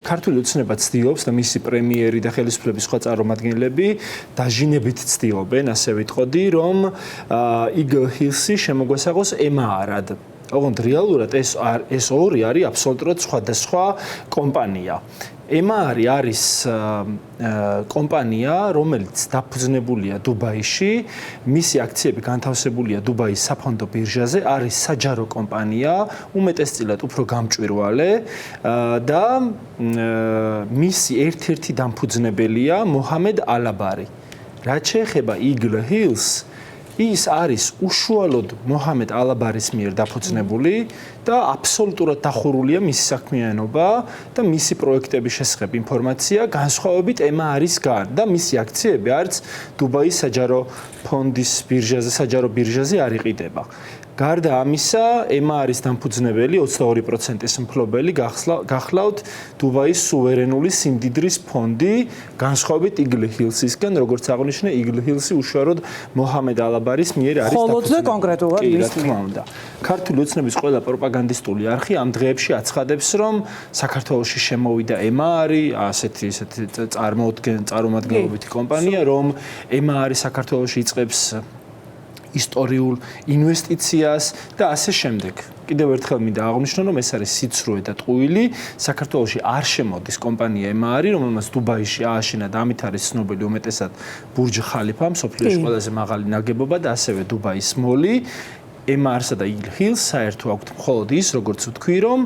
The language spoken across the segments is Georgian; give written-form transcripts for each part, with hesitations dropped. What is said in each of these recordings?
ქართული ოცნება ცდილობს და მისი პრემიერი და ხელისუფლების სხვა წარმომადგენლები დაჟინებით ცდილობენ, ასე ვიტყოდი, რომ Eagle Hills-ი შემოგვესაღოს EMA-რად. ოღონდ რეალურად ეს ორი არის აბსოლუტურად სხვადასხვა კომპანია. EMA არის კომპანია, რომელიც დაფუძნებულია დუბაიში, მისი აქციები განთავსებულია დუბაის საფონდო ბირჟაზე, არის საჯარო კომპანია, უმეტესწილად უფრო გამჭვირვალე და მისი ერთ-ერთი დამფუძნებელია მოჰამედ ალაბარი. რაც შეეხება Eagle Hills, ის არის უშუალოდ მოჰამედ ალაბარის მიერ დაფუძნებული და აბსოლუტურად დახურულია მისი საქმიანობა და მისი პროექტების შესახებ ინფორმაცია განსხვავებით EMA-რისგან და მისი აქციები არც დუბაის საჯარო ფონდის ბირჟაზე, საჯარო ბირჟაზე არ იყიდება. გარდა ამისა, EMA-რის დამფუძნებელი 22%-ის მფლობელი გახლავთ დუბაის სუვერენული სიმდიდრის ფონდი, განსხვავებით Eagle Hills-ისგან, როგორც აღნიშნე, Eagle Hills-ი უშუალოდ მოჰამედ ალაბარის მიერ არის დაფუძნებული. კონკრეტულად კი, რა თქმა უნდა. ქართული ოცნების ყველა პროპაგანდისტული არხი ამ დღეებში აცხადებს, რომ საქართველოში შემოვიდა EMA-რი, ასეთი წარმომადგენლობითი კომპანია, რომ EMA-რი საქართველოში იწყებს ისტორიულ ინვესტიციას და ასე შემდეგ. კიდევ ერთხელ მინდა აღვნიშნო, რომ ეს არის სიცრუე და ტყუილი. საქართველოში არ შემოდის კომპანია EMA-რი, რომელმაც დუბაიში ააშენა და ამით არის ცნობილი უმეტესად ბურჯ ხალიფა, მსოფლიოში ყველაზე მაღალი ნაგებობა და ასევე დუბაის მოლი. EMA-სა და Eagle Hills საერთო აქვთ მხოლოდ ის, როგორც ვთქვი, რომ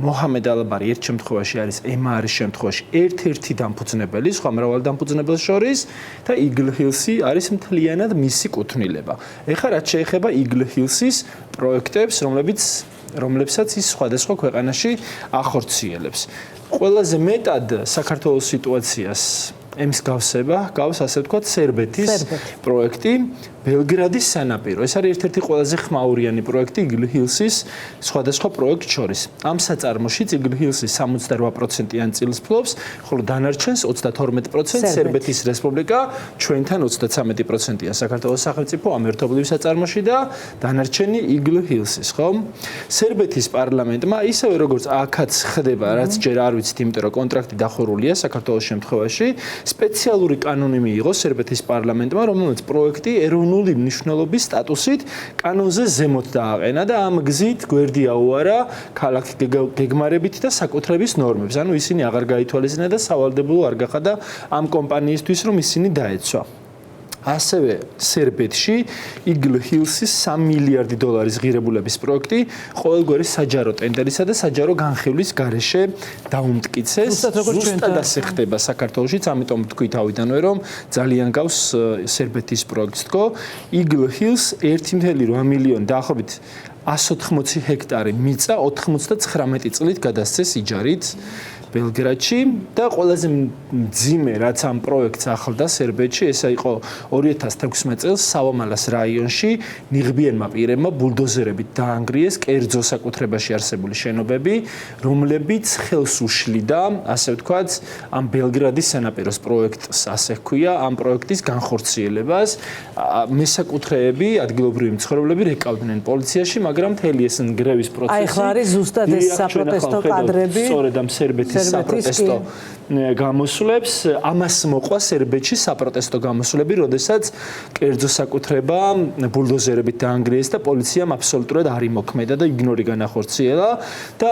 მოჰამედ ალაბარი ერთ შემთხვევაში არის EMA-რის შემთხვევაში ერთ-ერთი დამფუძნებელი, სხვა მრავალ დამფუძნებელს შორის და Eagle Hills-ი არის მთლიანად მისი კუთვნილება. ეხლა რაც შეეხება Eagle Hills-ის პროექტებს, რომლებსაც ის სხვადასხვა ქვეყანაში ახორციელებს. ყველაზე მეტად საქართველოს სიტუაციას ემსგავსება, გავს ასე ვთქვათ, სერბეთის პროექტი ბელგრადის სანაპირო. ეს არის ერთ-ერთი ყველაზე ხმაურიანი პროექტი Eagle Hills-ის სხვადასხვა პროექტ შორის. ამ საწარმოში Eagle Hills-ი 68%-იან წილს ფლობს, ხოლო დანარჩენს 32% სერბეთის რესპუბლიკა, ჩვენთან 33%-ია საქართველოს სახელმწიფო ამ ერთობლივ საწარმოში და დანარჩენი Eagle Hills-ის, ხო? სერბეთის პარლამენტმა ისევე როგორც აქაც ხდება, რაც ჯერ არ ვიცით, იმიტომ რომ კონტრაქტი დახურულია საქართველოს შემთხვევაში, სპეციალური კანონი მიიღო სერბეთის პარლამენტმა, რომელმაც პროექტი ეროვნული მნიშვნელობის სტატუსით კანონზე ზემოთ დააყენა და ამ გზით გვერდია უარა ქალაქ გეგმარებით და საკუთრების ნორმებს. ანუ ისინი აღარ გაითვალისწინა და სავალდებულო არ გახადა ამ კომპანიისთვის, რომ ისინი დაეცვა. ასევე სერბეთში Eagle Hills-ის 3 მილიარდი დოლარის ღირებულების პროექტი ყოველგვარი საჯარო ტენდერისა და საჯარო განხილვის გარეშე დაუმტკიცეს. ზუსტად ასე ხდება საქართველოშიც, ამიტომ თქვი თავიდანვე, რომ ძალიან გავს სერბეთის პროექტს თქო. Eagle Hills 1.8 მილიონი დაახლოებით 180 ჰექტარი მიწა 99 წლით გადასცეს იჯარით ბელგრადში და ყველაზე მძიმე რაც ამ პროექტს ახლდა სერბეთში, ესა იყო 2016 წელს სავამალას რაიონში ნიღბიენმა პირებმა ბულდოზერებით დაანგრიეს კერძო საკუთრებაში არსებული შენობები, რომლებიც ხელს უშლიდა, ასე ვთქვათ, ამ ბელგრადის სანაპიროს პროექტს, ასე ჰქვია, ამ პროექტის განხორციელებას. მესაკუთრეები, ადგილობრივი მცხოვრებლები რეკავდნენ პოლიციაში, მაგრამ მთელი ეს ნგრევის პროცესი აი ხლა არის ზუსტად ეს საპროტესტო კადრები. სწორედ ამ სერბეთის საპროტესტო გამოსვლებს, ამას მოყვა სერბეთში საპროტესტო გამოსვლები, როდესაც კერძო საკუთრება ბულდოზერებით დაანგრიეს და პოლიციამ აბსოლუტურად არ იმოქმედა და იგნორი განახორციელა და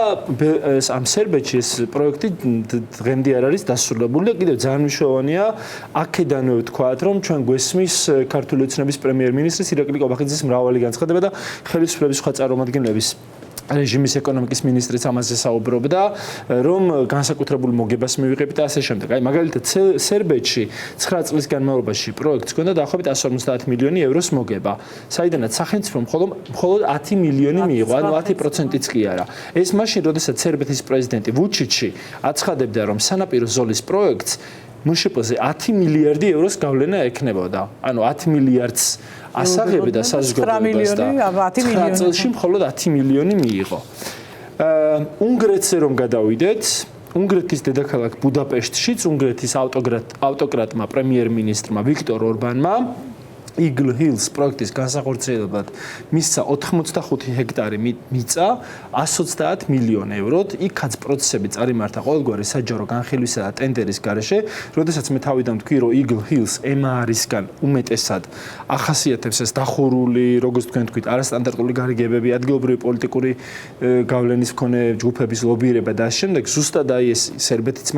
ამ სერბეთში ეს პროექტი დღემდე არ არის დასრულებული და კიდევ ძალიან მნიშვნელოვანია აქედანვე ვთქვათ, რომ ჩვენ გვესმის ქართული ოცნების პრემიერ-მინისტრის ირაკლი კობახიძის მრავალი განცხადება და ხელისუფლების სხვა წარმომადგენლების რეჟიმის ეკონომიკის მინისტრიც ამაზე საუბრობდა, რომ განსაკუთრებულ მოგებას მივიღებთ და ასე შემდეგ. აი მაგალითად სერბეთში 9 წლის განმავლობაში პროექტს ჰქონდა დაახლოებით 150 მილიონი ევროს მოგება. საიდანაც სახელმწიფო მხოლოდ 10 მილიონი მიიღო, ანუ 10%-იც კი არა. ეს მაშინ, როდესაც სერბეთის პრეზიდენტი ვუჩიჩი აცხადებდა, რომ სანაპირო ზოლის პროექტს მშპ-ზე 10 მილიარდი ევროს გავლენა ექნებოდა. ანუ 10 მილიარდს ასაღებდა საზოგადოებას და 9 წელში მხოლოდ 10 მილიონი მიიღო. უნგრეთზე რომ გადავიდეთ, უნგრეთის დედაქალაქ ბუდაპეშტშიც უნგრეთის ავტოკრატმა პრემიერ-მინისტრმა ვიქტორ ორბანმა Eagle Hills პროექტის განსახორციელებლად მისცა 85 ჰექტარი მიწა 130 მილიონ ევროდ. იქაც პროცესები წარიმართა ყოველგვარი საჯარო განხილვისა და ტენდერის გარეშე, როდესაც მე თავიდან ვთქვი, რომ Eagle Hills MR-ისგან უმეტესად ახასიათებს ეს დახურული, როგორც თქვენ თქვით, არასტანდარტული გარიგებები, ადგილობრივი პოლიტიკური გავლენის მქონე ჯგუფების ლობირება და შემდეგ ზუსტად აი ეს სერბეთის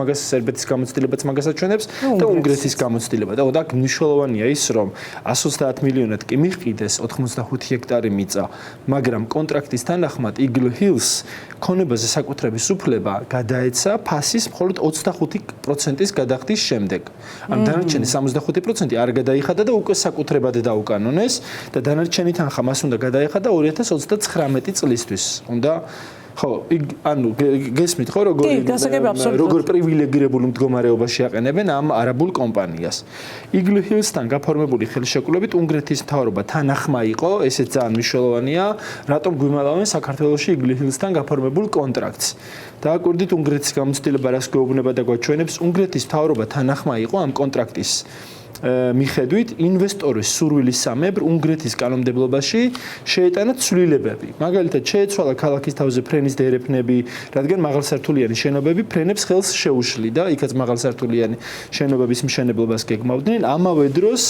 გამოცდილებაც მაგას აჩვენებს და უნგრეთის გამოცდილება. და აქ მნიშვნელოვანია ის, რომ 130 მილიონად კი მიჰყიდეს 85 ჰექტარი მიწა, მაგრამ კონტრაქტის თანახმად Eagle Hills ქონებაზე საკუთრების უფლება გადაეცა ფასის მხოლოდ 25%-ის გადახდის შემდეგ. ანუ დანარჩენი 75% არ გადაიხადა და უკვე საკუთრებად დაუკანონეს და დანარჩენი თანხა მას უნდა გადაეხადა 2039 წლისთვის. უნდა ხო, ანუ გესმით ხო როგორ პრივილეგირებულ მდგომარეობაში აყენებენ ამ არაბულ კომპანიას. Eagle Hills-თან გაფორმებული ხელშეკრულებით უნგრეთის მთავრობა თანახმა იყო, ესეც ძალიან მნიშვნელოვანია, რატომ გვიმალავენ საქართველოში Eagle Hills-თან გაფორმებულ კონტრაქტს. დააკვირდით უნგრეთის გამოცდილება რას გვეუბნება და გვაჩვენებს, უნგრეთის მთავრობა თანახმა იყო ამ კონტრაქტის მიხედვით ინვესტორის სურვილისამებრ უნგრეთის კანონმდებლობაში შეეტანა ცვლილებები. მაგალითად, შეეცვალა ქალაქის თავზე ფრენის დერეფნები, რადგან მაღალსართულიანი შენობები ფრენებს ხელს შეუშლიდა, იქაც მაღალსართულიანი შენობების მშენებლობას გეგმავდნენ. ამავე დროს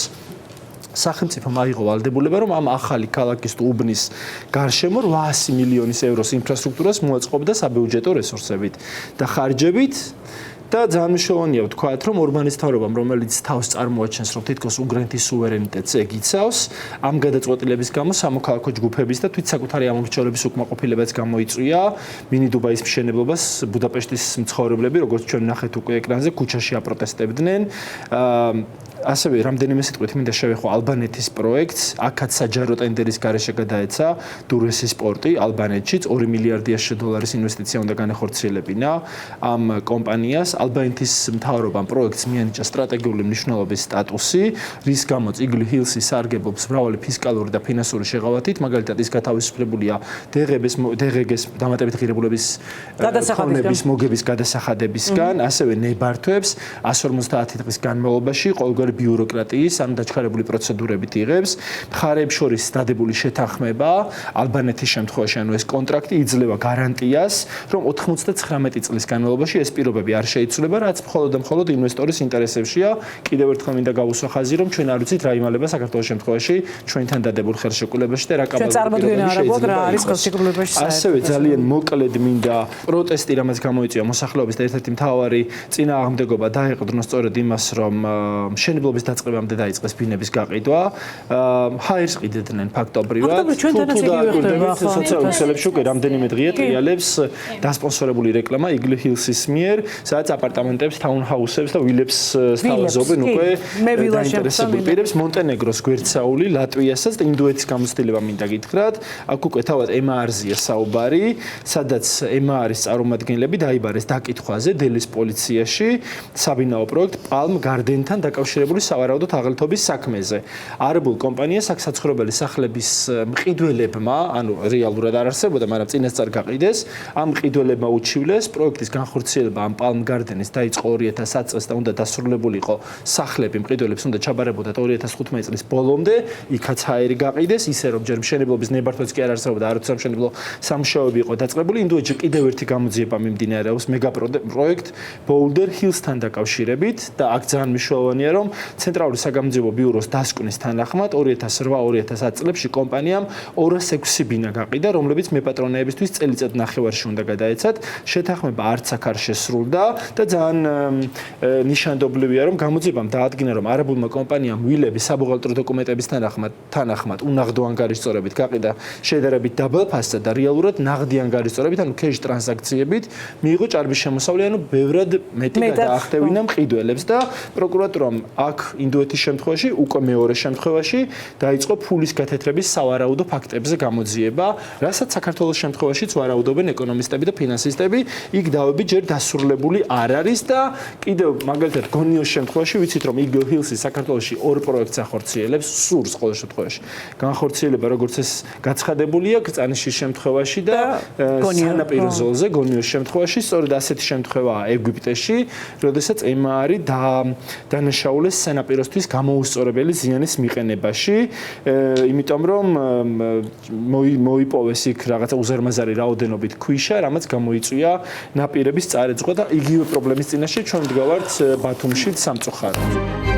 სახელმწიფომ აიღო ვალდებულება, რომ ამ ახალი ქალაქის უბნის გარშემო 800 მილიონის ევროს ინფრასტრუქტურას მოაწყობდა საბიუჯეტო რესურსებით და ხარჯებით. და ძალიან მნიშვნელოვანია ვთქვათ, რომ ორმანის მთავრობამ, რომელიც თავს წარმოაჩენს, რომ თითქოს უნგრეთის სუვერენიტეტს ეგიცავს, ამ გადაწყვეტილების გამო სამოქალაქო ჯგუფების და თვით საკუთარი ამომრჩევლების უკმაყოფილებაც გამოიწვია მინიდუბაის მშენებლობას ბუდაპეშტის მცხოვრებლები, როგორც ჩვენ ნახეთ უკვე ეკრანზე, ქუჩაში აპროტესტებდნენ. ასევე რამდენიმე სიტყვით მინდა შევეხო ალბანეთის პროექტს, აქაც საჯარო ტენდერის გარეშე გადაეცა დურესის პორტი ალბანეთში 2 მილიარდი დოლარის ინვესტიცია უნდა განახორციელებინა ამ კომპანიას. ალბანეთის მთავრობამ პროექტს მიანიჭა სტრატეგიული მნიშვნელობის სტატუსი, რის გამოც Eagle Hills-ი სარგებლობს მრავალი ფისკალური და ფინანსური შეღავათით, მაგალითად ის გათავისუფლებულია DGG-ს დამატებით ღირებულების ქონების მოგების გადასახადებისგან, ასევე ნებართვებს 150 დღის განმავლობაში ყოველგვარი ბიუროკრატიის, ანუ დაჩქარებული პროცედურებით იღებს. მხარეებს შორის დადებული შეთანხმება ალბანეთის შემთხვევაში, ანუ ეს კონტრაქტი იძლევა გარანტიას, რომ 99 წლის განმავლობაში ეს პირობები არ შეიცვლება, რაც მხოლოდ და მხოლოდ ინვესტორის ინტერესებშია. კიდევ ერთხელ მინდა გავუსვა ხაზი, რომ ჩვენ არ ვიცით რა იმალება საქართველოს შემთხვევაში ჩვენთან დადებულ ხელშეკრულებაში და რა კაბალები შეიძლება. ასევე ძალიან მოკლედ მინდა პროტესტი, რამაც გამოიწვია მოსახლეობის და ერთ-ერთი მთავარი წინააღმდეგობა დაეყრდნოს სწორედ იმას, რომ მშენებლობის დაწყებამდე დაიწყეს ბინების გაყიდვა. ჰაერს ყიდდნენ ფაქტობრივად. სოციალურ ქსელებში უკვე რამდენიმე დღეა ტრიალებს დასპონსორებული რეკლამა Eagle Hills-ის მიერ, სადაც აპარტამენტებს, თაუნჰაუსებს და ვილებს სთავაზობენ უკვე დაინტერესებულ პირებს. მონტენეგროს გვერდსაული, ლატვიასაც და ინდოეთის გამოცდილება მინდა გითხრათ. აქ უკვე თავად MR-ზეა საუბარი, სადაც MR-ის წარმომადგენლები დაიბარეს დაკითხვაზე დელის პოლიციაში საბინაო პროექტ Palm Garden-თან დაკავშირებული სავარაუდოდ აღელთობის საქმეზე. არაბულ კომპანიას აქ საცხოვრებელი სახლების მყიდველებმა, ანუ რეალურად არ არსებობდა, მაგრამ წინასწარ გაყიდეს, ამ მყიდველებმა უჩივლეს პროექტის განხორციელება ამ Palm Garden-ის დაიწყო 2010 წელს და უნდა დასრულებულიყო სახლები მყიდველებს უნდა ჩაბარებოდათ 2015 წლის ბოლომდე, იქაც ჰაერი გაყიდეს, ისე რომ ჯერ მშენებლობის ნებართვაც კი არ არსებობდა, არც სამშენებლო სამუშაოები იყო დაწყებული. ინდოეთში კიდევ ერთი გამოძიება მიმდინარეობს მეგაპროექტ Boulder Hills-თან დაკავშირებით და აქ ძალიან მნიშვნელოვანია, რომ ცენტრალური საგამოძიებო ბიუროს დასკვნის თანახმად 2008-2010 წლებში კომპანიამ 206 ბინა გაყიდა, რომლებიც მეპატრონეებისთვის წელიწად ნახევარში უნდა გადაეცათ. შეთანხმება არც აქ არ შესრულდა და ძალიან ნიშანდობლივია, რომ გამოძიებამ დაადგინა, რომ არაბულმა კომპანიამ ვილების საბუღალტრო დოკუმენტების თანახმად უნაღდო ანგარიშწორებით გაყიდა შედარებით დაბალ ფასზე და რეალურად ნაღდი ანგარიშწორებით, ანუ cash ტრანზაქციებით მიიღო ჭარბის შემოსავლი, ანუ ბევრად მეტი გადაახტევინა მყიდველებს და პროკურატურამ აქ ინდოეთის შემთხვევაში უკვე მეორე შემთხვევაში დაიწყო ფულის გათეთრების სავარაუდო ფაქტებზე გამოძიება, რასაც საქართველოს შემთხვევაშიც ვარაუდობენ ეკონომისტები და ფინანსისტები. იქ დავები ჯერ დასრულებული არ არის და კიდევ მაგალითად გონიოს შემთხვევაში ვიცით, რომ Eagle Hills-ი საქართველოში ორ პროექტს ახორციელებს, სურს ყოველ შემთხვევაში. განხორციელება როგორც ეს გაცხადებულია კრწანიშის შემთხვევაში და სანაპირო ზოლზე გონიოს შემთხვევაში, სწორედ ასეთი შემთხვევაა ეგვიპტეში, როდესაც MR-ი დანაშაულეს სანაპიროსთვის გამოუსწორებელი ზიანის მიყენებაში, იმიტომ რომ მოიპოვეს იქ რაღაცა უზარმაზარი რაოდენობით ქვიშა, რამაც გამოიწვია ნაპირების წარეწვა და იგივე პრობლემის წინაშე ჩვენ ვდგავართ ბათუმშიც სამწუხაროდ.